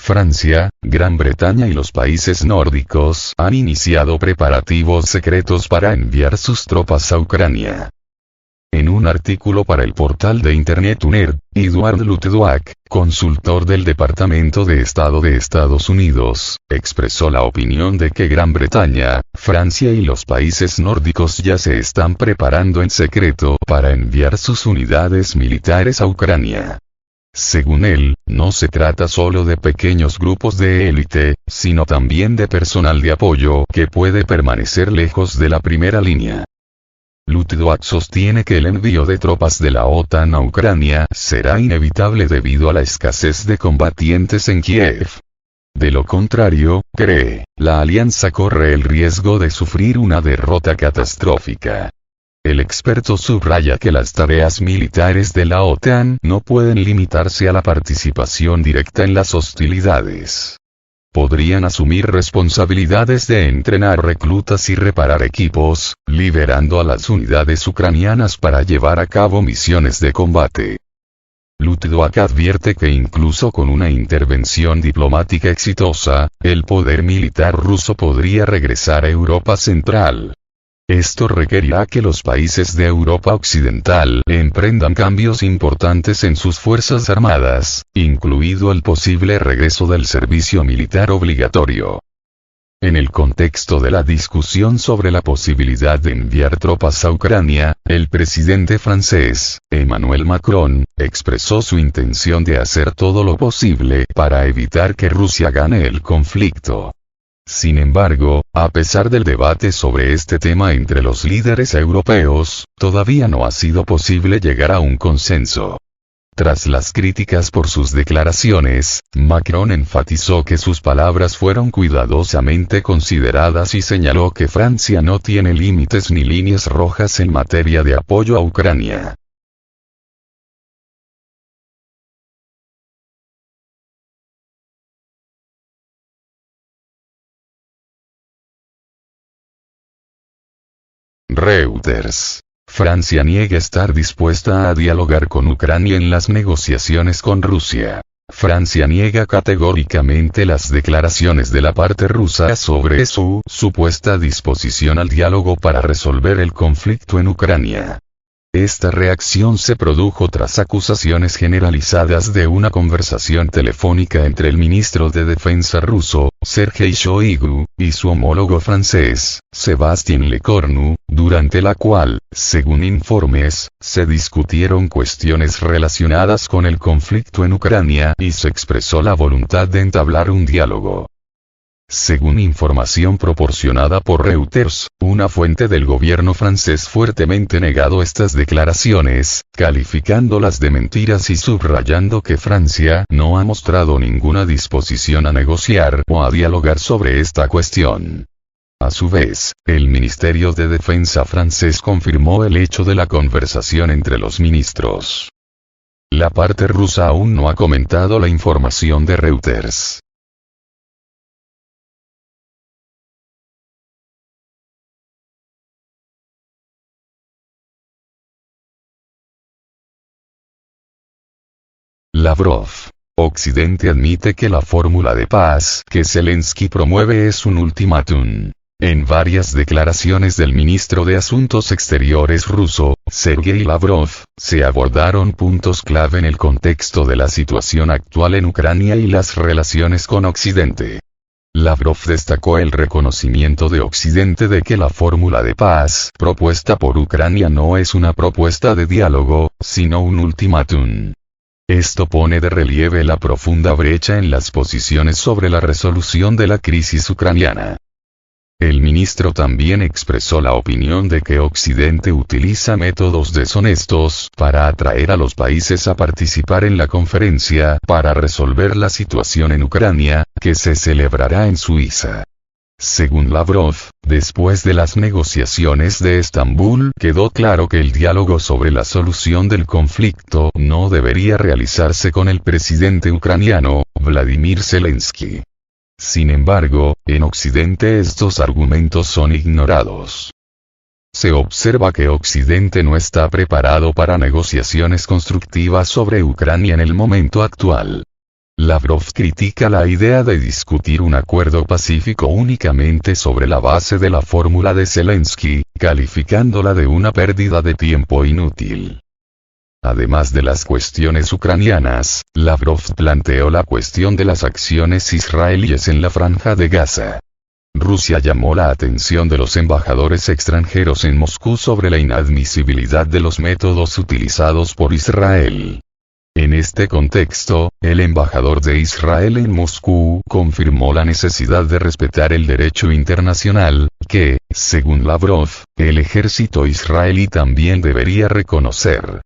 Francia, Gran Bretaña y los países nórdicos han iniciado preparativos secretos para enviar sus tropas a Ucrania. En un artículo para el portal de Internet UNER, Edward Luttwak, consultor del Departamento de Estado de Estados Unidos, expresó la opinión de que Gran Bretaña, Francia y los países nórdicos ya se están preparando en secreto para enviar sus unidades militares a Ucrania. Según él, no se trata solo de pequeños grupos de élite, sino también de personal de apoyo que puede permanecer lejos de la primera línea. Luttwak sostiene que el envío de tropas de la OTAN a Ucrania será inevitable debido a la escasez de combatientes en Kiev. De lo contrario, cree, la alianza corre el riesgo de sufrir una derrota catastrófica. El experto subraya que las tareas militares de la OTAN no pueden limitarse a la participación directa en las hostilidades. Podrían asumir responsabilidades de entrenar reclutas y reparar equipos, liberando a las unidades ucranianas para llevar a cabo misiones de combate. Luttwak advierte que incluso con una intervención diplomática exitosa, el poder militar ruso podría regresar a Europa Central. Esto requerirá que los países de Europa Occidental emprendan cambios importantes en sus fuerzas armadas, incluido el posible regreso del servicio militar obligatorio. En el contexto de la discusión sobre la posibilidad de enviar tropas a Ucrania, el presidente francés, Emmanuel Macron, expresó su intención de hacer todo lo posible para evitar que Rusia gane el conflicto. Sin embargo, a pesar del debate sobre este tema entre los líderes europeos, todavía no ha sido posible llegar a un consenso. Tras las críticas por sus declaraciones, Macron enfatizó que sus palabras fueron cuidadosamente consideradas y señaló que Francia no tiene límites ni líneas rojas en materia de apoyo a Ucrania. Reuters. Francia niega estar dispuesta a dialogar con Ucrania en las negociaciones con Rusia. Francia niega categóricamente las declaraciones de la parte rusa sobre su supuesta disposición al diálogo para resolver el conflicto en Ucrania. Esta reacción se produjo tras acusaciones generalizadas de una conversación telefónica entre el ministro de Defensa ruso, Sergei Shoigu, y su homólogo francés, Sébastien Lecornu, durante la cual, según informes, se discutieron cuestiones relacionadas con el conflicto en Ucrania y se expresó la voluntad de entablar un diálogo. Según información proporcionada por Reuters, una fuente del gobierno francés fuertemente negado estas declaraciones, calificándolas de mentiras y subrayando que Francia no ha mostrado ninguna disposición a negociar o a dialogar sobre esta cuestión. A su vez, el Ministerio de Defensa francés confirmó el hecho de la conversación entre los ministros. La parte rusa aún no ha comentado la información de Reuters. Lavrov. Occidente admite que la fórmula de paz que Zelensky promueve es un ultimátum. En varias declaraciones del ministro de Asuntos Exteriores ruso, Sergei Lavrov, se abordaron puntos clave en el contexto de la situación actual en Ucrania y las relaciones con Occidente. Lavrov destacó el reconocimiento de Occidente de que la fórmula de paz propuesta por Ucrania no es una propuesta de diálogo, sino un ultimátum. Esto pone de relieve la profunda brecha en las posiciones sobre la resolución de la crisis ucraniana. El ministro también expresó la opinión de que Occidente utiliza métodos deshonestos para atraer a los países a participar en la conferencia para resolver la situación en Ucrania, que se celebrará en Suiza. Según Lavrov, después de las negociaciones de Estambul quedó claro que el diálogo sobre la solución del conflicto no debería realizarse con el presidente ucraniano, Vladimir Zelensky. Sin embargo, en Occidente estos argumentos son ignorados. Se observa que Occidente no está preparado para negociaciones constructivas sobre Ucrania en el momento actual. Lavrov critica la idea de discutir un acuerdo pacífico únicamente sobre la base de la fórmula de Zelensky, calificándola de una pérdida de tiempo inútil. Además de las cuestiones ucranianas, Lavrov planteó la cuestión de las acciones israelíes en la Franja de Gaza. Rusia llamó la atención de los embajadores extranjeros en Moscú sobre la inadmisibilidad de los métodos utilizados por Israel. En este contexto, el embajador de Israel en Moscú confirmó la necesidad de respetar el derecho internacional, que, según Lavrov, el ejército israelí también debería reconocer.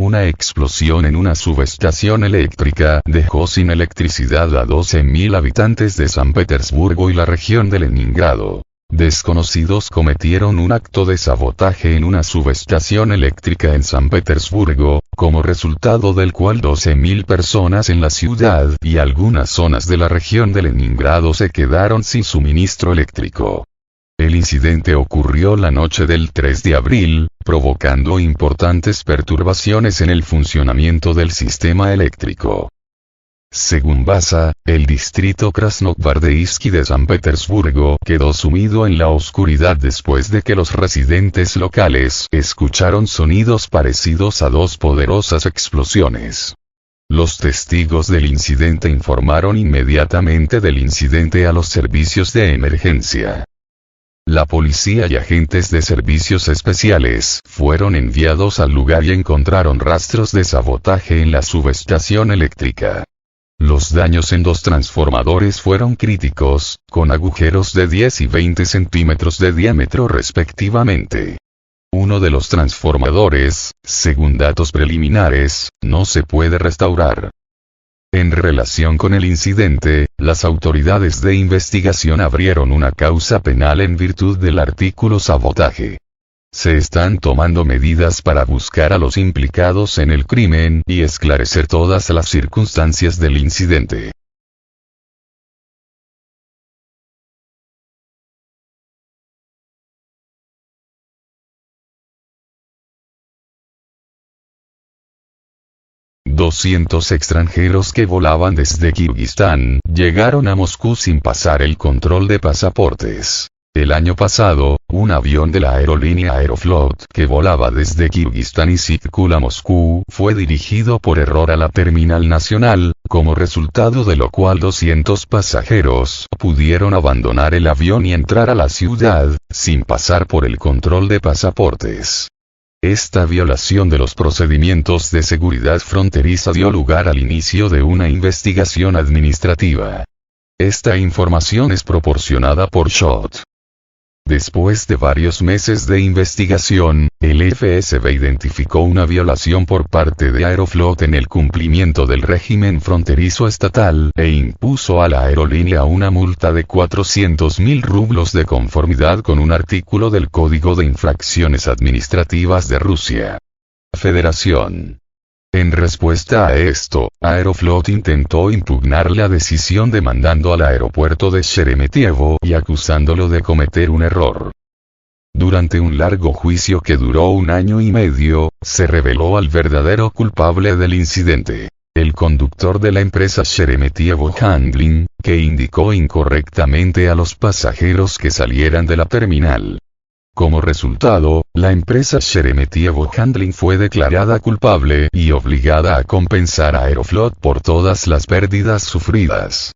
Una explosión en una subestación eléctrica dejó sin electricidad a 12.000 habitantes de San Petersburgo y la región de Leningrado. Desconocidos cometieron un acto de sabotaje en una subestación eléctrica en San Petersburgo, como resultado del cual 12.000 personas en la ciudad y algunas zonas de la región de Leningrado se quedaron sin suministro eléctrico. El incidente ocurrió la noche del 3 de abril, provocando importantes perturbaciones en el funcionamiento del sistema eléctrico. Según Basa, el distrito Krasnogvardeísky de San Petersburgo quedó sumido en la oscuridad después de que los residentes locales escucharon sonidos parecidos a dos poderosas explosiones. Los testigos del incidente informaron inmediatamente del incidente a los servicios de emergencia. La policía y agentes de servicios especiales fueron enviados al lugar y encontraron rastros de sabotaje en la subestación eléctrica. Los daños en 2 transformadores fueron críticos, con agujeros de 10 y 20 centímetros de diámetro respectivamente. Uno de los transformadores, según datos preliminares, no se puede restaurar. En relación con el incidente, las autoridades de investigación abrieron una causa penal en virtud del artículo sabotaje. Se están tomando medidas para buscar a los implicados en el crimen y esclarecer todas las circunstancias del incidente. $200 extranjeros que volaban desde Kirguistán llegaron a Moscú sin pasar el control de pasaportes. El año pasado, un avión de la aerolínea Aeroflot que volaba desde Kirguistán y Sitkul a Moscú fue dirigido por error a la terminal nacional, como resultado de lo cual 200 pasajeros pudieron abandonar el avión y entrar a la ciudad, sin pasar por el control de pasaportes. Esta violación de los procedimientos de seguridad fronteriza dio lugar al inicio de una investigación administrativa. Esta información es proporcionada por SHOT. Después de varios meses de investigación, el FSB identificó una violación por parte de Aeroflot en el cumplimiento del régimen fronterizo estatal e impuso a la aerolínea una multa de 400.000 rublos de conformidad con un artículo del Código de Infracciones Administrativas de Rusia. Federación. En respuesta a esto, Aeroflot intentó impugnar la decisión demandando al aeropuerto de Sheremetyevo y acusándolo de cometer un error. Durante un largo juicio que duró 1 año y medio, se reveló al verdadero culpable del incidente, el conductor de la empresa Sheremetyevo Handling, que indicó incorrectamente a los pasajeros que salieran de la terminal. Como resultado, la empresa Sheremetyevo Handling fue declarada culpable y obligada a compensar a Aeroflot por todas las pérdidas sufridas.